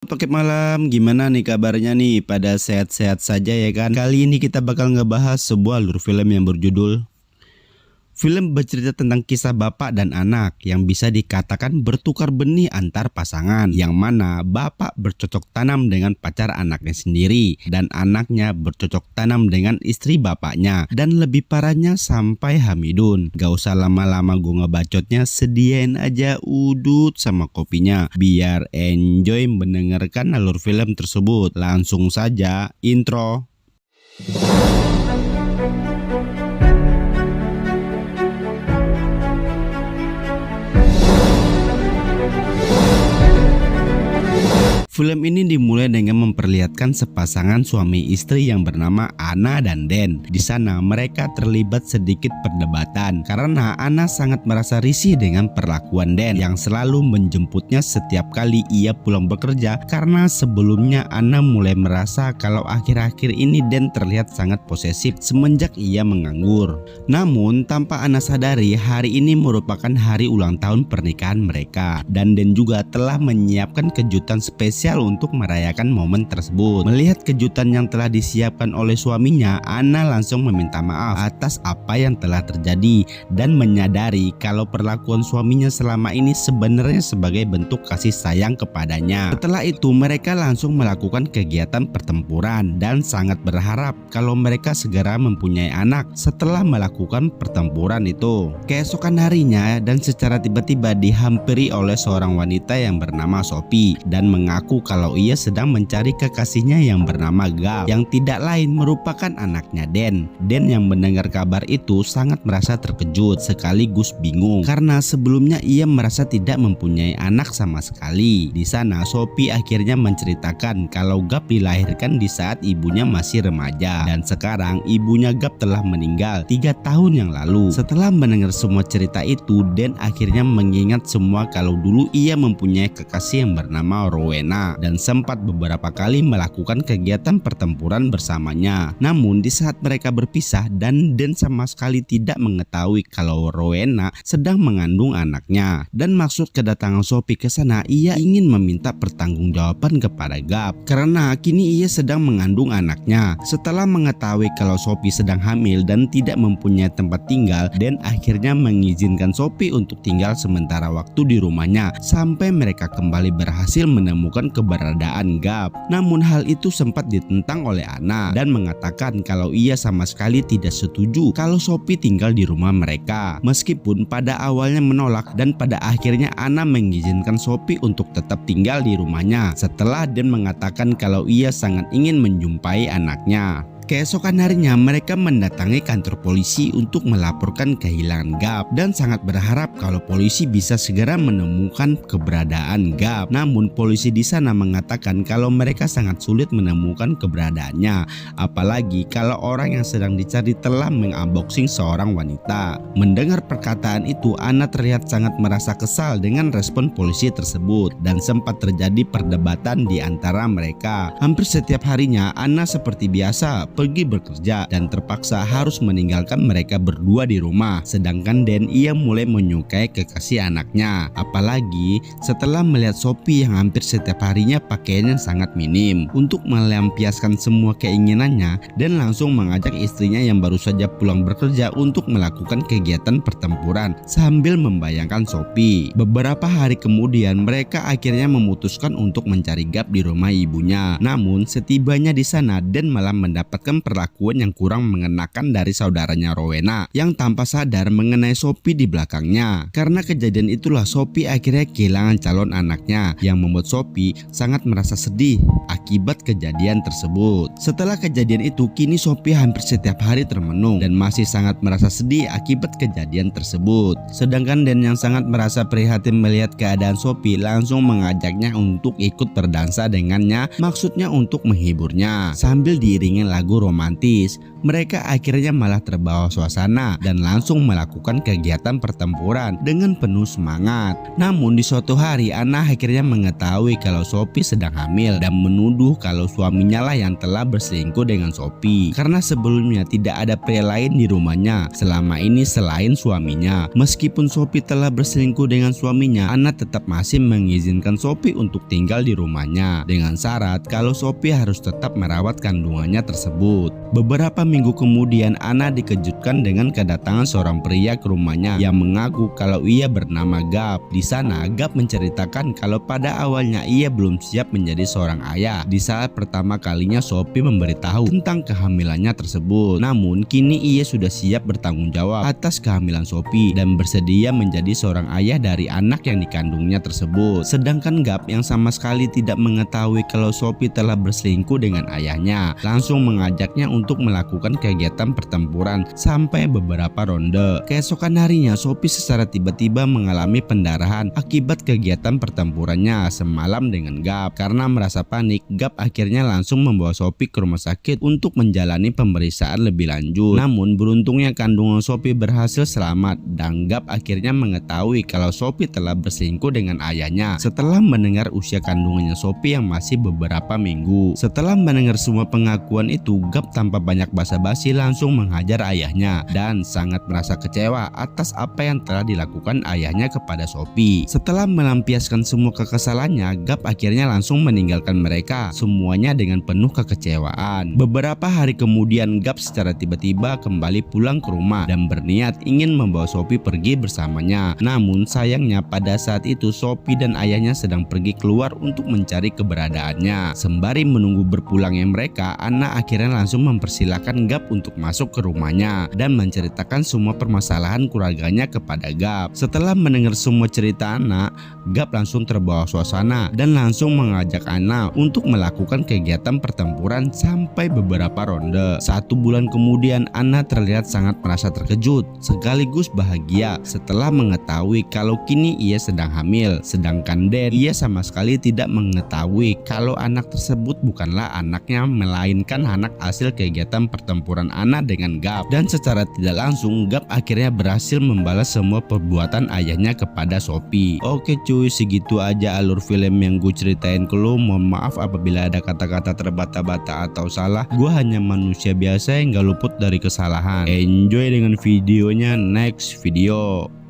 Pakai malam, gimana nih kabarnya nih? Pada sehat-sehat saja ya kan? Kali ini kita bakal ngebahas sebuah alur film yang berjudul film bercerita tentang kisah bapak dan anak yang bisa dikatakan bertukar benih antar pasangan, yang mana bapak bercocok tanam dengan pacar anaknya sendiri dan anaknya bercocok tanam dengan istri bapaknya, dan lebih parahnya sampai hamidun. Gak usah lama-lama gue ngebacotnya, sediain aja udut sama kopinya biar enjoy mendengarkan alur film tersebut. Langsung saja intro. Film ini dimulai dengan memperlihatkan sepasangan suami istri yang bernama Anna dan Den. Di sana mereka terlibat sedikit perdebatan karena Anna sangat merasa risih dengan perlakuan Den yang selalu menjemputnya setiap kali ia pulang bekerja, karena sebelumnya Anna mulai merasa kalau akhir-akhir ini Den terlihat sangat posesif semenjak ia menganggur. Namun tanpa Anna sadari, hari ini merupakan hari ulang tahun pernikahan mereka dan Den juga telah menyiapkan kejutan spesial untuk merayakan momen tersebut. Melihat kejutan yang telah disiapkan oleh suaminya, Anna langsung meminta maaf atas apa yang telah terjadi dan menyadari kalau perlakuan suaminya selama ini sebenarnya sebagai bentuk kasih sayang kepadanya. Setelah itu mereka langsung melakukan kegiatan pertempuran dan sangat berharap kalau mereka segera mempunyai anak setelah melakukan pertempuran itu. Keesokan harinya, dan secara tiba-tiba dihampiri oleh seorang wanita yang bernama Sophie dan mengaku kalau ia sedang mencari kekasihnya yang bernama Gab, yang tidak lain merupakan anaknya Den. Den yang mendengar kabar itu sangat merasa terkejut sekaligus bingung karena sebelumnya ia merasa tidak mempunyai anak sama sekali. Di sana Sophie akhirnya menceritakan kalau Gab dilahirkan di saat ibunya masih remaja dan sekarang ibunya Gab telah meninggal 3 tahun yang lalu. Setelah mendengar semua cerita itu, Den akhirnya mengingat semua kalau dulu ia mempunyai kekasih yang bernama Rowena dan sempat beberapa kali melakukan kegiatan pertempuran bersamanya. Namun di saat mereka berpisah dan Den sama sekali tidak mengetahui kalau Rowena sedang mengandung anaknya, dan maksud kedatangan Sophie ke sana ia ingin meminta pertanggungjawaban kepada Gab karena kini ia sedang mengandung anaknya. Setelah mengetahui kalau Sophie sedang hamil dan tidak mempunyai tempat tinggal, Den akhirnya mengizinkan Sophie untuk tinggal sementara waktu di rumahnya sampai mereka kembali berhasil menemukan keberadaan Gab. Namun hal itu sempat ditentang oleh Anna dan mengatakan kalau ia sama sekali tidak setuju kalau Sophie tinggal di rumah mereka. Meskipun pada awalnya menolak, dan pada akhirnya Anna mengizinkan Sophie untuk tetap tinggal di rumahnya setelah Den mengatakan kalau ia sangat ingin menjumpai anaknya. Keesokan harinya mereka mendatangi kantor polisi untuk melaporkan kehilangan Gab dan sangat berharap kalau polisi bisa segera menemukan keberadaan Gab. Namun polisi di sana mengatakan kalau mereka sangat sulit menemukan keberadaannya, apalagi kalau orang yang sedang dicari telah mengunboxing seorang wanita. Mendengar perkataan itu, Anna terlihat sangat merasa kesal dengan respon polisi tersebut dan sempat terjadi perdebatan di antara mereka. Hampir setiap harinya Anna seperti biasa pergi bekerja dan terpaksa harus meninggalkan mereka berdua di rumah. Sedangkan Den ia mulai menyukai kekasih anaknya, apalagi setelah melihat Sophie yang hampir setiap harinya pakaiannya sangat minim. Untuk melampiaskan semua keinginannya, Den langsung mengajak istrinya yang baru saja pulang bekerja untuk melakukan kegiatan pertempuran sambil membayangkan Sophie. Beberapa hari kemudian mereka akhirnya memutuskan untuk mencari Gab di rumah ibunya. Namun setibanya di sana, Den malah mendapatkan perlakuan yang kurang mengenakan dari saudaranya Rowena yang tanpa sadar mengenai Sophie di belakangnya. Karena kejadian itulah Sophie akhirnya kehilangan calon anaknya, yang membuat Sophie sangat merasa sedih akibat kejadian tersebut. Setelah kejadian itu, kini Sophie hampir setiap hari termenung dan masih sangat merasa sedih akibat kejadian tersebut. Sedangkan Den yang sangat merasa prihatin melihat keadaan Sophie langsung mengajaknya untuk ikut berdansa dengannya, maksudnya untuk menghiburnya sambil diiringi lagu lagu romantis. Mereka akhirnya malah terbawa suasana dan langsung melakukan kegiatan pertempuran dengan penuh semangat. Namun di suatu hari Anna akhirnya mengetahui kalau Sophie sedang hamil dan menuduh kalau suaminya lah yang telah berselingkuh dengan Sophie. Karena sebelumnya tidak ada pria lain di rumahnya selama ini selain suaminya. Meskipun Sophie telah berselingkuh dengan suaminya, Anna tetap masih mengizinkan Sophie untuk tinggal di rumahnya dengan syarat kalau Sophie harus tetap merawat kandungannya tersebut. Beberapa minggu kemudian Anna dikejutkan dengan kedatangan seorang pria ke rumahnya yang mengaku kalau ia bernama Gab. Di sana Gab menceritakan kalau pada awalnya ia belum siap menjadi seorang ayah di saat pertama kalinya Sophie memberitahu tentang kehamilannya tersebut. Namun kini ia sudah siap bertanggung jawab atas kehamilan Sophie dan bersedia menjadi seorang ayah dari anak yang dikandungnya tersebut. Sedangkan Gab yang sama sekali tidak mengetahui kalau Sophie telah berselingkuh dengan ayahnya langsung mengajaknya untuk melakukan kegiatan pertempuran sampai beberapa ronde. Keesokan harinya Sophie secara tiba-tiba mengalami pendarahan akibat kegiatan pertempurannya semalam dengan Gab. Karena merasa panik, Gab akhirnya langsung membawa Sophie ke rumah sakit untuk menjalani pemeriksaan lebih lanjut. Namun beruntungnya kandungan Sophie berhasil selamat dan Gab akhirnya mengetahui kalau Sophie telah berselingkuh dengan ayahnya setelah mendengar usia kandungannya Sophie yang masih beberapa minggu. Setelah mendengar semua pengakuan itu, Gab tanpa banyak basa-basi langsung menghajar ayahnya dan sangat merasa kecewa atas apa yang telah dilakukan ayahnya kepada Sophie. Setelah melampiaskan semua kekesalannya, Gab akhirnya langsung meninggalkan mereka semuanya dengan penuh kekecewaan. Beberapa hari kemudian Gab secara tiba-tiba kembali pulang ke rumah dan berniat ingin membawa Sophie pergi bersamanya. Namun sayangnya pada saat itu Sophie dan ayahnya sedang pergi keluar untuk mencari keberadaannya. Sembari menunggu berpulangnya mereka, Anna akhirnya langsung mempersilahkan Gab untuk masuk ke rumahnya dan menceritakan semua permasalahan keluarganya kepada Gab. Setelah mendengar semua cerita Anna, Gab langsung terbawa suasana dan langsung mengajak Anna untuk melakukan kegiatan pertempuran sampai beberapa ronde. 1 bulan kemudian Anna terlihat sangat merasa terkejut sekaligus bahagia setelah mengetahui kalau kini ia sedang hamil. Sedangkan Dan, ia sama sekali tidak mengetahui kalau anak tersebut bukanlah anaknya melainkan anak hasil kegiatan pertempuran Anna dengan Gab. Dan secara tidak langsung Gab akhirnya berhasil membalas semua perbuatan ayahnya kepada Sophie. Oke cuy, segitu aja alur film yang gue ceritain ke lo. Mohon maaf apabila ada kata-kata terbata-bata atau salah. Gue hanya manusia biasa yang gak luput dari kesalahan. Enjoy dengan videonya. Next video.